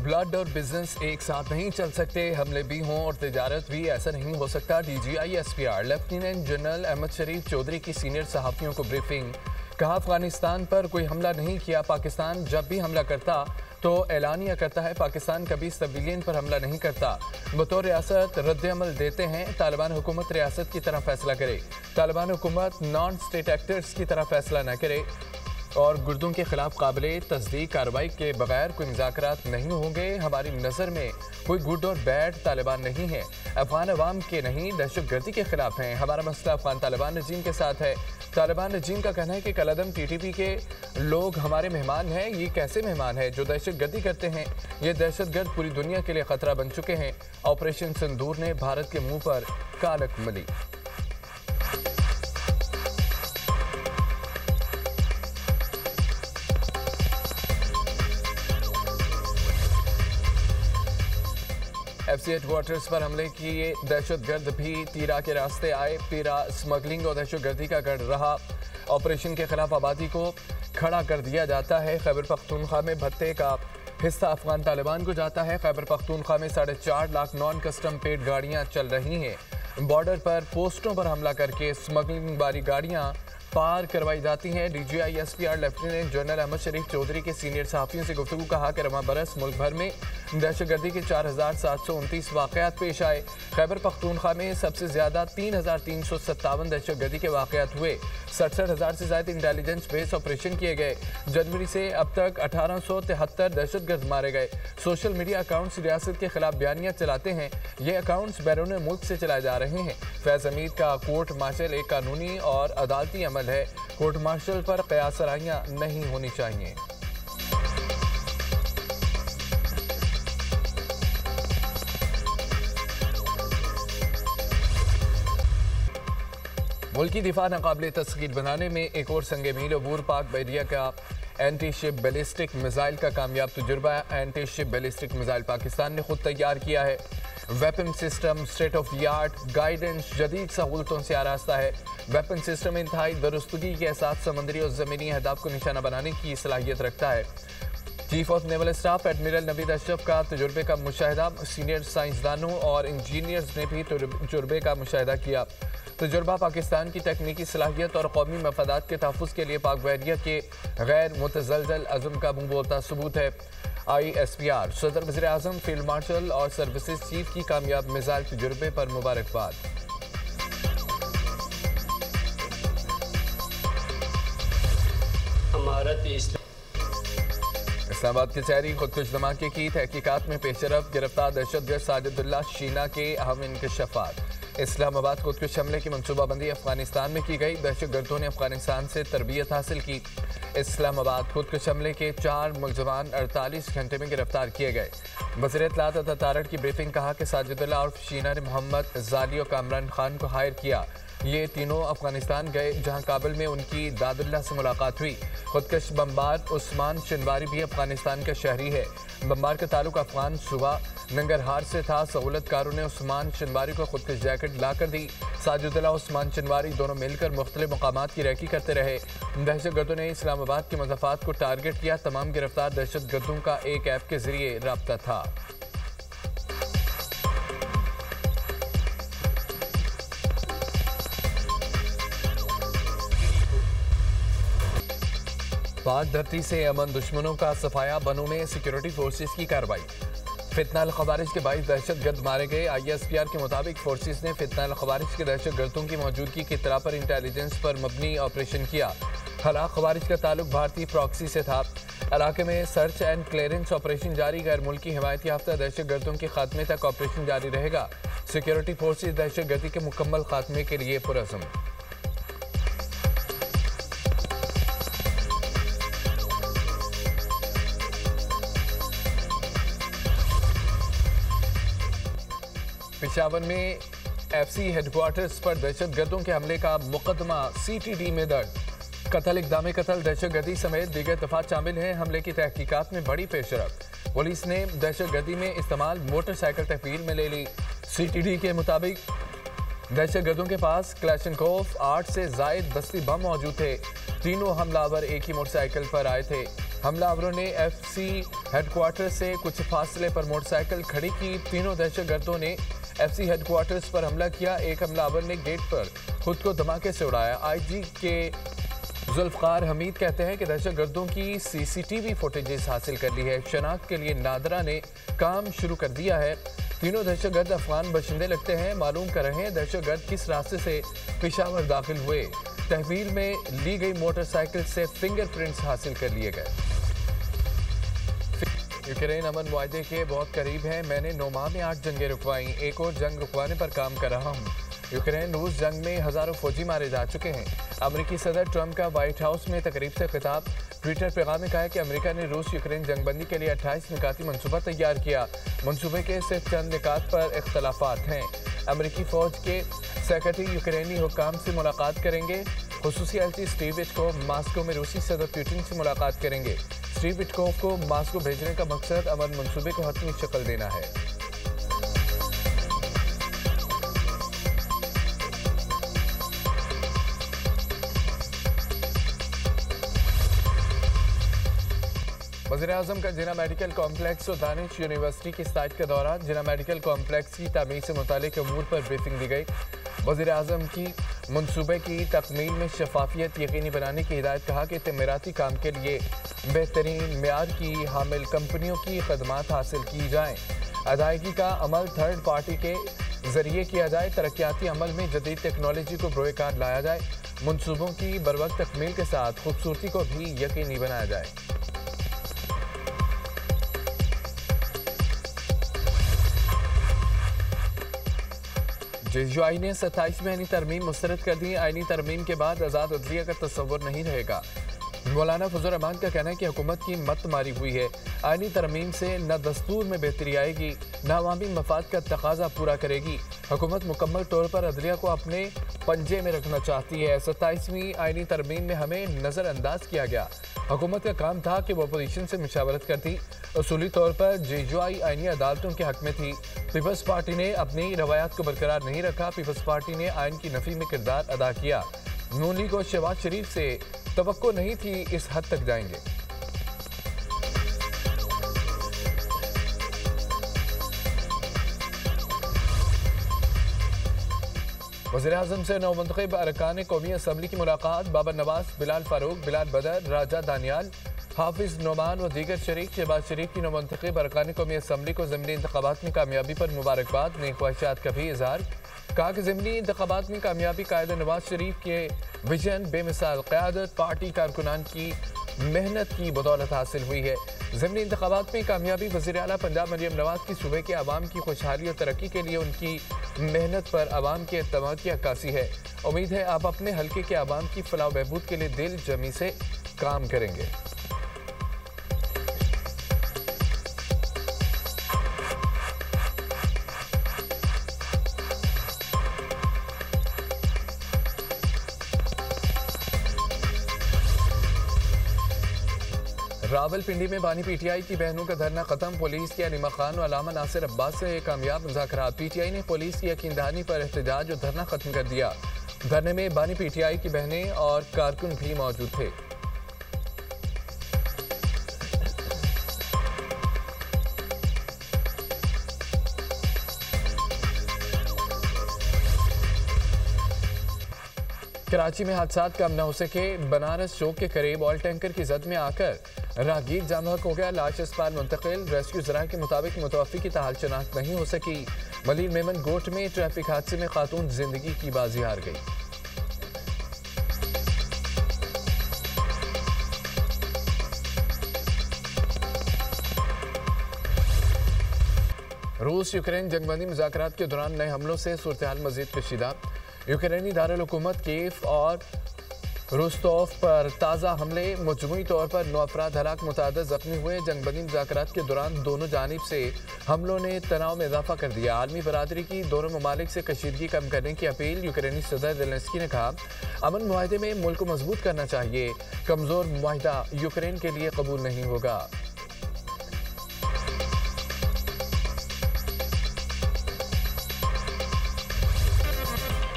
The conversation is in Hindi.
ब्लड और बिजनेस एक साथ नहीं चल सकते। हमले भी हों और तिजारत भी, ऐसा नहीं हो सकता। DGI SPR lieutenant general Ahmed Sharif Chaudhry की सीनियर सहाफ़ियों को ब्रीफिंग। कहा, अफगानिस्तान पर कोई हमला नहीं किया। पाकिस्तान जब भी हमला करता तो ऐलानिया करता है। पाकिस्तान कभी सिविलियन पर हमला नहीं करता। बतौर रियासत रद्द-ए-अमल देते हैं। तालिबान हुकूमत रियासत की तरह फैसला करे। तालिबान हुकूमत नॉन स्टेट एक्टर्स की तरह फैसला न करे और गुर्दों के खिलाफ काबिले तस्दीक कार्रवाई के बगैर कोई मुज़ाकरात नहीं होंगे। हमारी नज़र में कोई गुड और बैड तालिबान नहीं है। अफगान अवाम के नहीं, दहशत गर्दी के खिलाफ हैं। हमारा मसला अफगान तालिबान रजीम के साथ है। तालिबान रजीम का कहना है कि कलअदम TTP के लोग हमारे मेहमान हैं। ये कैसे मेहमान है जो दहशत गर्दी करते हैं? ये दहशत गर्द पूरी दुनिया के लिए खतरा बन चुके हैं। ऑपरेशन सिंदूर ने भारत के मुंह पर कालक मली। FC हेडक्वार्टर्स पर हमले किए दहशत गर्द भी तीरा के रास्ते आए। पीरा स्मगलिंग और दहशत गर्दी का गढ़ रहा। ऑपरेशन के खिलाफ आबादी को खड़ा कर दिया जाता है। खैबर पख्तूनख्वा में भत्ते का हिस्सा अफगान तालिबान को जाता है। खैबर पख्तूनख्वा में 4.5 लाख नॉन कस्टम पेड गाड़ियां चल रही हैं। बॉर्डर पर पोस्टों पर हमला करके स्मगलिंग वाली गाड़ियां पार करवाई जाती हैं। DGI SPR lieutenant general Ahmed Sharif Chaudhry के सीनियर सहाफ़ियों से गुफ्तगू। कहा कि रवां बरस मुल्क भर में दहशतगर्दी के 4,729 वाक़यात पेश आए। खैबर पख्तूनख्वा में सबसे ज़्यादा 3,357 दहशतगर्दी के वाक़यात हुए। 67,000 से ज़्यादा इंटेलिजेंस बेस्ड ऑपरेशन किए गए। जनवरी से अब तक 1873 दहशतगर्द मारे गए। सोशल मीडिया अकाउंट्स रियासत के खिलाफ बयानियाँ चलाते हैं। ये अकाउंट्स बैरून मुल्क से चलाए जा रहे हैं। फैज़ हमीद का कोर्ट मार्शल एक कानूनी और अदालती अमल है। कोर्ट मार्शल पर क़यासराइयाँ नहीं होनी चाहिए। मुल्की दिफा नाकाबिले तस्खीर बनाने में एक और संगे मील अबूर। पाक बहरिया का एंटी शिप बैलिस्टिक मिसाइल का कामयाब तजुर्बा। Anti ship ballistic missile Pakistan ने खुद तैयार किया है। Weapon system state of the art, guidance जदीद सहूलतों से आरास्ता है। वेपन सिस्टम इंतहाई दुरुस्तगी के साथ समंदरी और ज़मीनी अहदाफ को निशाना बनाने की सलाहियत रखता है। Chief of naval staff admiral Naveed Ashraf का तजुर्बे का मुशाहिदा। सीनियर साइंसदानों और इंजीनियर्स ने भी तजुर्बे का मुशाहिदा किया। तजुर्बा पाकिस्तान की तकनीकी सलाहियत और कौमी मफादात के तहफ़्फ़ुज़ के लिए पाक बहरिया के गैर मुतज़लज़ल अज़म का मुँह बोलता सबूत है। ISPR सदर वज़ीर आज़म, फील्ड मार्शल और सर्विसेज चीफ की कामयाब मिसाइल तजुर्बे पर मुबारकबाद। इस्लामाबाद के शहरी खुदकुश धमाके की तहकीकात में पेशरफ। गिरफ्तार दहशतगर्द साजिदुल्लाह शीना के अहम इंकशाफात। इस्लामाबाद खुदकुश हमले की मनसूबाबंदी अफगानिस्तान में की गई। दहशतगर्दों ने अफगानिस्तान से तरबियत हासिल की। इस्लामाबाद खुदकुश हमले के 4 मुलजमान 48 घंटे में गिरफ्तार किए गए। वज़ीर इत्तलात अता तारड़ की ब्रीफिंग। कहा कि साजिदुल्लाह और शीना ने मोहम्मद ज़ाली और कामरान खान को हायर किया। ये तीनों अफगानिस्तान गए जहां काबुल में उनकी दादुल्लाह से मुलाकात हुई। खुदकश बमबार उस्मान शिनवारी भी अफगानिस्तान का शहरी है। बमबार का ताल्लुक अफगान सूबा नंगरहार से था। सहूलतकारों ने उस्मान शिनवारी को खुदकश जैकेट लाकर दी। साजिदुल्लाह उस्मान शिनवारी दोनों मिलकर मुख्तलिफ मकामात की रैकी करते रहे। दहशतगर्दों ने इस्लामाबाद के मज़ाफ़ात को टारगेट किया। तमाम गिरफ्तार दहशतगर्दों का एक ऐप के जरिए राब्ता था। पाक धरती से अमन दुश्मनों का सफाया। बनों में सिक्योरिटी फोर्सेस की कार्रवाई। फितना अल खवारिज के 22 दहशतगर्द मारे गए। ISPR के मुताबिक फोर्सेस ने फितना अल खवारिज के दहशतगर्दों की मौजूदगी की इत्तला पर इंटेलिजेंस पर मबनी ऑपरेशन किया। हलाक खवारिज का ताल्लुक भारतीय प्रॉक्सी से था। इलाके में सर्च एंड क्लियरेंस ऑपरेशन जारी। गैर मुल्की हिमायत याफ्ता दहशतगर्दों के खात्मे तक ऑपरेशन जारी रहेगा। सिक्योरिटी फोर्सेस दहशतगर्दी के मुकम्मल खात्मे के लिए पुरअज़्म। पेशावर में FC हेडक्वार्टर्स पर दहशतगर्दों के हमले का मुकदमा CTD में दर्ज। कत्ल, इक़दाम कत्ल, दहशतगर्दी समेत दीगर दफात शामिल हैं। हमले की तहकीकात में बड़ी पेशरफ। पुलिस ने दहशतगर्दी में इस्तेमाल मोटरसाइकिल तहवील में ले ली। CTD के मुताबिक दहशतगर्दों के पास क्लैशनकोफ 8 से ज़ायद दस्ती बम मौजूद थे। तीनों हमलावर एक ही मोटरसाइकिल पर आए थे। हमलावरों ने एफसी हेडक्वार्टर से कुछ फासले पर मोटरसाइकिल खड़ी की। तीनों दहशतगर्दों ने एफसी हेडक्वार्टर्स पर हमला किया। एक हमलावर ने गेट पर खुद को धमाके से उड़ाया। आईजी के जुल्फकार हमीद कहते हैं कि दहशतगर्दों की सीसीटीवी फुटेजेस हासिल कर ली है। शनाख्त के लिए नादरा ने काम शुरू कर दिया है। तीनों दहशतगर्द अफगान बशिंदे लगते हैं। मालूम कर रहे हैं दहशतगर्द किस रास्ते से पेशावर दाखिल हुए। तहवील में ली गई मोटरसाइकिल से फिंगरप्रिंट्स हासिल कर लिए गए। यूक्रेन अमन मुआहदे के बहुत करीब है। मैंने 9 माह में 8 जंगें रुकवाई। एक और जंग रुकवाने पर काम कर रहा हूँ। यूक्रेन रूस जंग में हजारों फौजी मारे जा चुके हैं। अमेरिकी सदर ट्रंप का व्हाइट हाउस में तकरीब से खिताब। ट्विटर पैगाम में कहा है कि अमेरिका ने रूस यूक्रेन जंगबंदी के लिए 28 निकाती मनसूबा तैयार किया। मनसूबे के सिर्फ चंद निकात पर इख्तलाफात हैं। अमेरिकी फौज के सेक्रेटरी यूक्रेनी हुक्काम से मुलाकात करेंगे। खुसूसी एजेंसी स्टीव विटकोफ मास्को में रूसी सदर पुतिन से मुलाकात करेंगे। स्टीव विटकोफ को मास्को भेजने का मकसद अमन मनसूबे को हतमी शक्ल देना है। वज़ीर-ए-आज़म का जिना मेडिकल कॉम्प्लेक्स और दानिश यूनिवर्सिटी की साइट के दौरान जिना मेडिकल कॉम्प्लेक्स की तमीर से मुतालिक अमूर पर ब्रीफिंग दी गई। वज़ीर-ए-आज़म की मनसूबे की तकमील में शफाफियत यकीनी बनाने की हिदायत। कहा कि तमीराती काम के लिए बेहतरीन मेयार की हामिल कंपनियों की खदमात हासिल की जाएँ। अदायगी का अमल थर्ड पार्टी के जरिए किया जाए। तरक्याती अमल में जदीद टेक्नोलॉजी को बरोकार लाया जाए। मनसूबों की बरवक्त तकमील के साथ खूबसूरती को भी यकीनी बनाया जाए। जेयूआई ने 27 में आईनी तरमीम मुस्तरद कर दी। आईनी तरमीम के बाद आज़ाद अदलिया का तस्वर नहीं रहेगा। मौलाना फजल रहमान का कहना है कि हुकूमत की मत मारी हुई है। आईनी तरमीम से न दस्तूर में बेहतरी आएगी न अवामी मफाद का तकाजा पूरा करेगी। हुकूमत मुकम्मल तौर पर अदलिया को अपने पंजे में रखना चाहती है। 27वीं आईनी तरमीम में हमें नज़रअंदाज किया गया। हुकूमत का काम था कि वो अपोजिशन से मुशावरत करती। उसूली तौर पर जेयूआई आईनी अदालतों के हक में थी। पीपल्स पार्टी ने अपनी रवायात को बरकरार नहीं रखा। पीपल्स पार्टी ने आइन की नफी में किरदार अदा किया। नून लीग और शहबाज शरीफ से तवक्को नहीं थी इस हद तक जाएंगे। वज़ीर-ए-आज़म से नवमुंतखब अरकान कौमी असम्बली की मुलाकात। बाबर नवाज, बिलाल फारूक, बिलाल बदर, राजा दानियाल, हाफिज नोमान व दीगर शरीक। शहबाज शरीफ की नवमुंतखब अरकान कौमी असम्बली को ज़िमनी इंतखाबात में कामयाबी पर मुबारकबाद। नेक ख्वाहिशात का भी इजहार। कहा कि ज़िमनी इंतखाबात में कामयाबी कायद नवाज शरीफ के विजन बेमिसाल क़यादत पार्टी कारकुनान की मेहनत की बदौलत हासिल हुई है। ज़िमनी इंतखाबात में कामयाबी वज़ीर आला पंजाब मरियम नवाज की सूबे के अवाम की खुशहाली और तरक्की के लिए उनकी मेहनत पर अवाम के एतमाद की अक्कासी है। उम्मीद है आप अपने हल्के के अवाम की फलाह बहबूद के लिए दिल जमी से काम करेंगे। रावलपिंडी में बानी पीटीआई की बहनों का धरना खत्म। पुलिस के अलीमा खान और अलामा नासिर अब्बास से कामयाब मुज़ाकरात। पीटीआई ने पुलिस की यकीन दहानी पर एहतजाज और धरना खत्म कर दिया। धरने में बानी पीटीआई की बहनें और कारकुन भी मौजूद थे। कराची में हादसात कम न हो सके। बनारस चौक के करीब ऑयल टैंकर की जद में आकर राहगीर जाम हो गया। लाश अस्पताल मुंतकिल। रेस्क्यू जराये के मुताबिक मुतवफ़ी की ताहाल शनाख्त नहीं हो सकी। मलिर मेमन गोट में ट्रैफिक हादसे में खातून जिंदगी की बाजी हार गई। रूस यूक्रेन जंगबंदी मुज़ाकरात के दौरान नए हमलों से सूरत हाल मजीद कशीदा। यूक्रेनी दारुल हुकूमत कीव और रोस्तोव पर ताज़ा हमले। मजमूई तौर पर 9 अफराद हलाक, मुतअद्दिद जख्मी हुए। जंगबंदी मुज़ाकरात के दौरान दोनों जानिब से हमलों ने तनाव में इजाफा कर दिया। आलमी बरादरी की दोनों ममालिक से कशीदगी कम करने की अपील। यूक्रेनी सदर ज़ेलेंस्की ने कहा अमन मुआहदे में मुल्क को मजबूत करना चाहिए। कमज़ोर मुआहदा यूक्रेन के लिए कबूल नहीं होगा।